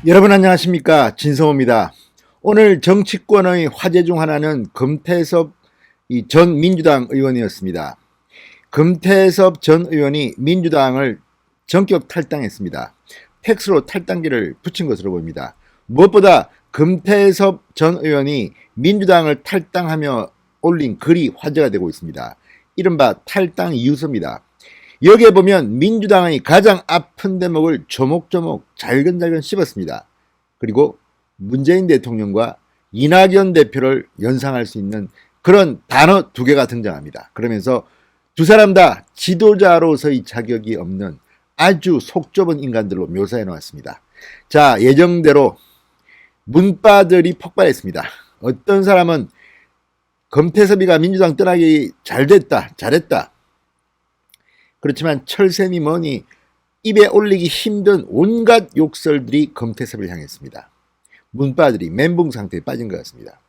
여러분 안녕하십니까, 진성호입니다. 오늘 정치권의 화제 중 하나는 금태섭 전 민주당 의원이었습니다. 금태섭 전 의원이 민주당을 전격 탈당했습니다. 팩스로 탈당기를 붙인 것으로 보입니다. 무엇보다 금태섭 전 의원이 민주당을 탈당하며 올린 글이 화제가 되고 있습니다. 이른바 탈당 이유서입니다. 여기에 보면 민주당의 가장 아픈 대목을 조목조목 잘근잘근 씹었습니다. 그리고 문재인 대통령과 이낙연 대표를 연상할 수 있는 그런 단어 두 개가 등장합니다. 그러면서 두 사람 다 지도자로서의 자격이 없는 아주 속 좁은 인간들로 묘사해 놓았습니다. 자, 예정대로 문바들이 폭발했습니다. 어떤 사람은 금태섭이가 민주당 떠나기 잘했다. 그렇지만 철샘이 뭐니 입에 올리기 힘든 온갖 욕설들이 금태섭을 향했습니다. 문바들이 멘붕 상태에 빠진 것 같습니다.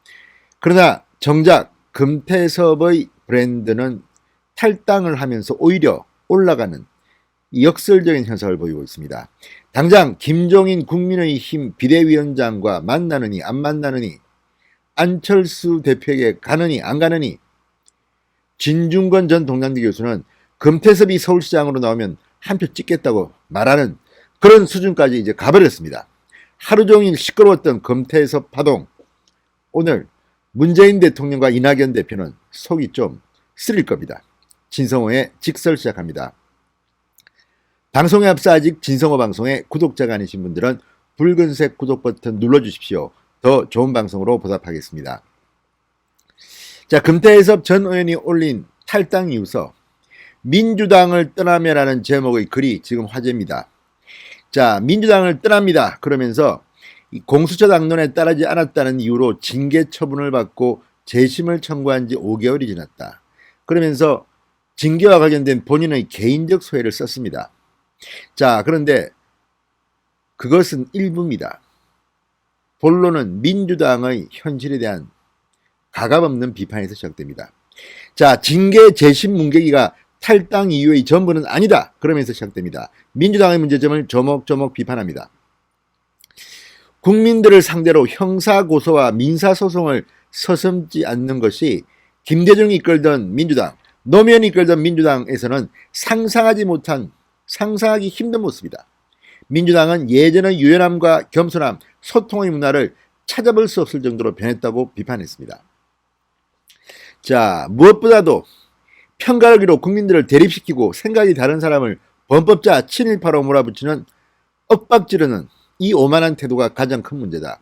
그러나 정작 금태섭의 브랜드는 탈당을 하면서 오히려 올라가는 역설적인 현상을 보이고 있습니다. 당장 김종인 국민의힘 비대위원장과 만나느니 안 만나느니, 안철수 대표에게 가느니 안 가느니, 진중권 전 동양대 교수는 금태섭이 서울시장으로 나오면 한 표 찍겠다고 말하는 그런 수준까지 이제 가버렸습니다. 하루 종일 시끄러웠던 금태섭 파동, 오늘 문재인 대통령과 이낙연 대표는 속이 좀 쓰릴 겁니다. 진성호의 직설 시작합니다. 방송에 앞서 아직 진성호 방송에 구독자가 아니신 분들은 붉은색 구독 버튼 눌러주십시오. 더 좋은 방송으로 보답하겠습니다. 자, 금태섭 전 의원이 올린 탈당 이유서, 민주당을 떠나며라는 제목의 글이 지금 화제입니다. 자, 민주당을 떠납니다. 그러면서 공수처 당론에 따르지 않았다는 이유로 징계 처분을 받고 재심을 청구한 지 5개월이 지났다. 그러면서 징계와 관련된 본인의 개인적 소회를 썼습니다. 자, 그런데 그것은 일부입니다. 본론은 민주당의 현실에 대한 가감없는 비판에서 시작됩니다. 자, 징계 재심 문개기가 탈당 이유의 전부는 아니다. 그러면서 시작됩니다. 민주당의 문제점을 조목조목 비판합니다. 국민들을 상대로 형사고소와 민사소송을 서슴지 않는 것이 김대중이 이끌던 민주당, 노무현이 이끌던 민주당에서는 상상하기 힘든 모습이다. 민주당은 예전의 유연함과 겸손함, 소통의 문화를 찾아볼 수 없을 정도로 변했다고 비판했습니다. 자, 무엇보다도 편가르기로 국민들을 대립시키고 생각이 다른 사람을 범법자 친일파로 몰아붙이는 엇박지르는 이 오만한 태도가 가장 큰 문제다.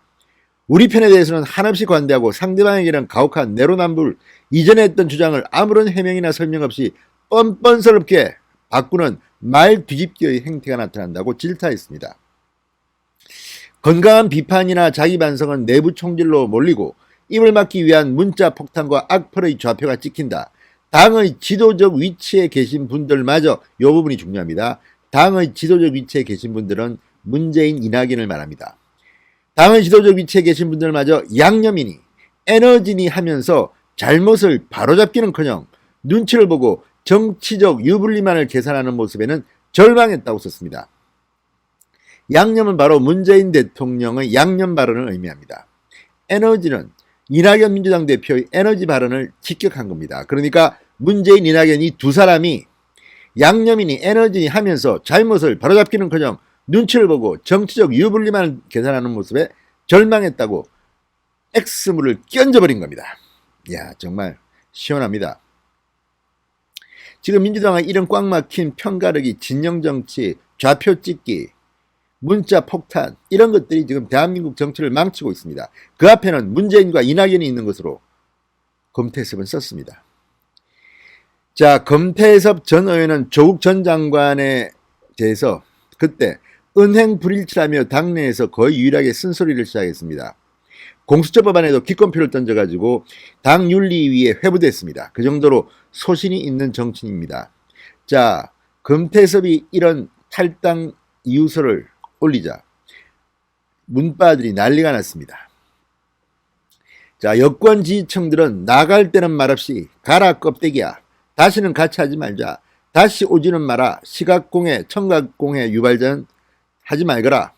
우리 편에 대해서는 한없이 관대하고 상대방에게는 가혹한 내로남불, 이전에 했던 주장을 아무런 해명이나 설명 없이 뻔뻔스럽게 바꾸는 말 뒤집기의 행태가 나타난다고 질타했습니다. 건강한 비판이나 자기 반성은 내부 총질로 몰리고 입을 막기 위한 문자 폭탄과 악플의 좌표가 찍힌다. 당의 지도적 위치에 계신 분들마저 이 부분이 중요합니다. 당의 지도적 위치에 계신 분들은 문재인, 이낙연을 말합니다. 당의 지도적 위치에 계신 분들마저 양념이니 에너지니 하면서 잘못을 바로잡기는커녕 눈치를 보고 정치적 유불리만을 계산하는 모습에는 절망했다고 썼습니다. 양념은 바로 문재인 대통령의 양념 발언을 의미합니다. 에너지는 이낙연 민주당 대표의 에너지 발언을 직격한 겁니다. 그러니까 문재인, 이낙연 이 두 사람이 양념이니 에너지니 하면서 잘못을 바로잡기는커녕 눈치를 보고 정치적 유불리만을 계산하는 모습에 절망했다고 X물을 끼얹어버린 겁니다. 이야, 정말 시원합니다. 지금 민주당의 이런 꽉 막힌 편가르기, 진영정치, 좌표 찍기, 문자 폭탄, 이런 것들이 지금 대한민국 정치를 망치고 있습니다. 그 앞에는 문재인과 이낙연이 있는 것으로 금태섭은 썼습니다. 자, 금태섭 전 의원은 조국 전 장관에 대해서 그때 은행 불일치라며 당내에서 거의 유일하게 쓴소리를 시작했습니다. 공수처 법안에도 기권표를 던져가지고 당 윤리위에 회부됐습니다. 그 정도로 소신이 있는 정치인입니다. 자, 금태섭이 이런 탈당 이유서를 올리자 문바들이 난리가 났습니다. 자, 여권 지지층들은 나갈 때는 말없이 가라 껍데기야, 다시는 같이 하지 말자, 다시 오지는 마라, 시각공해 청각공해 유발전 하지 말거라,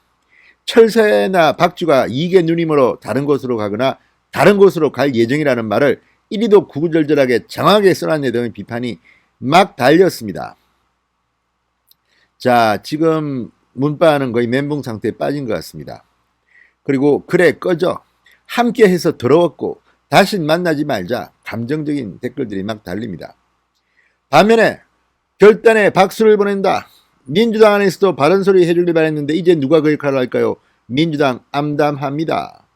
철새나 박쥐가 이게 누님으로 다른 곳으로 가거나 다른 곳으로 갈 예정이라는 말을 이리도 구구절절하게 정확하게 써놨네 등의 비판이 막 달렸습니다. 자, 지금 문바는 거의 멘붕 상태에 빠진 것 같습니다. 그리고 그래 꺼져, 함께 해서 더러웠고 다신 만나지 말자, 감정적인 댓글들이 막 달립니다. 반면에 결단에 박수를 보낸다. 민주당 안에서도 바른 소리 해주길 바랬는데 이제 누가 그 역할을 할까요? 민주당 암담합니다.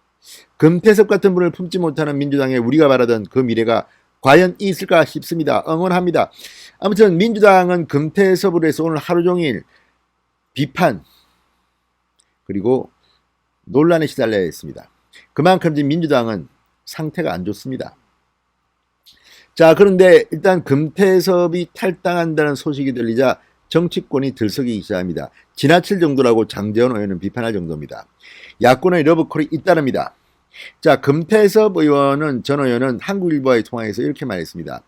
금태섭 같은 분을 품지 못하는 민주당에 우리가 바라던 그 미래가 과연 있을까 싶습니다. 응원합니다. 아무튼 민주당은 금태섭으로 해서 오늘 하루 종일 비판 그리고 논란에 시달려야 했습니다. 그만큼 지금 민주당은 상태가 안 좋습니다. 자, 그런데 일단 금태섭이 탈당한다는 소식이 들리자 정치권이 들썩이기 시작합니다. 지나칠 정도라고 장제원 의원은 비판할 정도입니다. 야권의 러브콜이 잇따릅니다. 자, 금태섭 의원은 전 의원은 한국일보와의 통화에서 이렇게 말했습니다.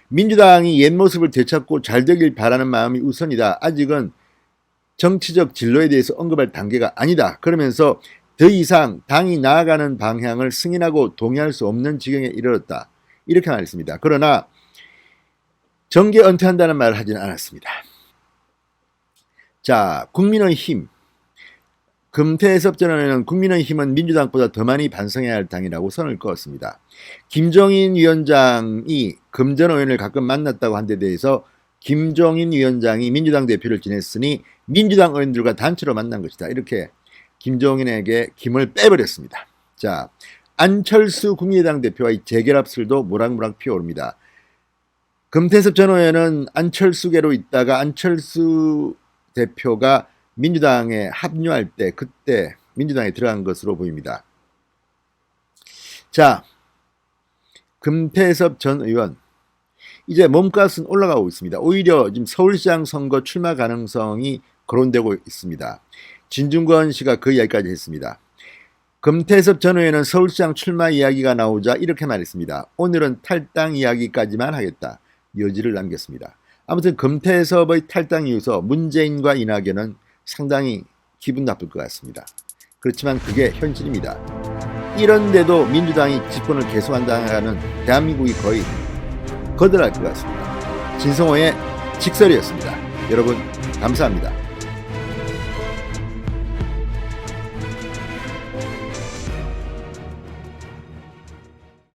민주당이 옛 모습을 되찾고 잘 되길 바라는 마음이 우선이다. 아직은 정치적 진로에 대해서 언급할 단계가 아니다. 그러면서 더 이상 당이 나아가는 방향을 승인하고 동의할 수 없는 지경에 이르렀다. 이렇게 말했습니다. 그러나 정계 은퇴한다는 말을 하지는 않았습니다. 자, 국민의힘. 금태섭 전 의원은 국민의힘은 민주당보다 더 많이 반성해야 할 당이라고 선을 그었습니다. 김종인 위원장이 금 전 의원을 가끔 만났다고 한 데 대해서 김종인 위원장이 민주당 대표를 지냈으니 민주당 의원들과 단체로 만난 것이다. 이렇게 김종인에게 김을 빼버렸습니다. 자, 안철수 국민의당 대표와의 재결합설도 모락모락 피어오릅니다. 금태섭 전 의원은 안철수계로 있다가 안철수 대표가 민주당에 합류할 때 그때 민주당에 들어간 것으로 보입니다. 자, 금태섭 전 의원 이제 몸값은 올라가고 있습니다. 오히려 지금 서울시장 선거 출마 가능성이 거론되고 있습니다. 진중권 씨가 그 이야기까지 했습니다. 금태섭 전 의원은 서울시장 출마 이야기가 나오자 이렇게 말했습니다. 오늘은 탈당 이야기까지만 하겠다. 여지를 남겼습니다. 아무튼 금태섭의 탈당 이후서 문재인과 이낙연은 상당히 기분 나쁠 것 같습니다. 그렇지만 그게 현실입니다. 이런데도 민주당이 집권을 계속한다는 대한민국이 거의 거덜날 것 같습니다. 진성호의 직설이었습니다. 여러분 감사합니다.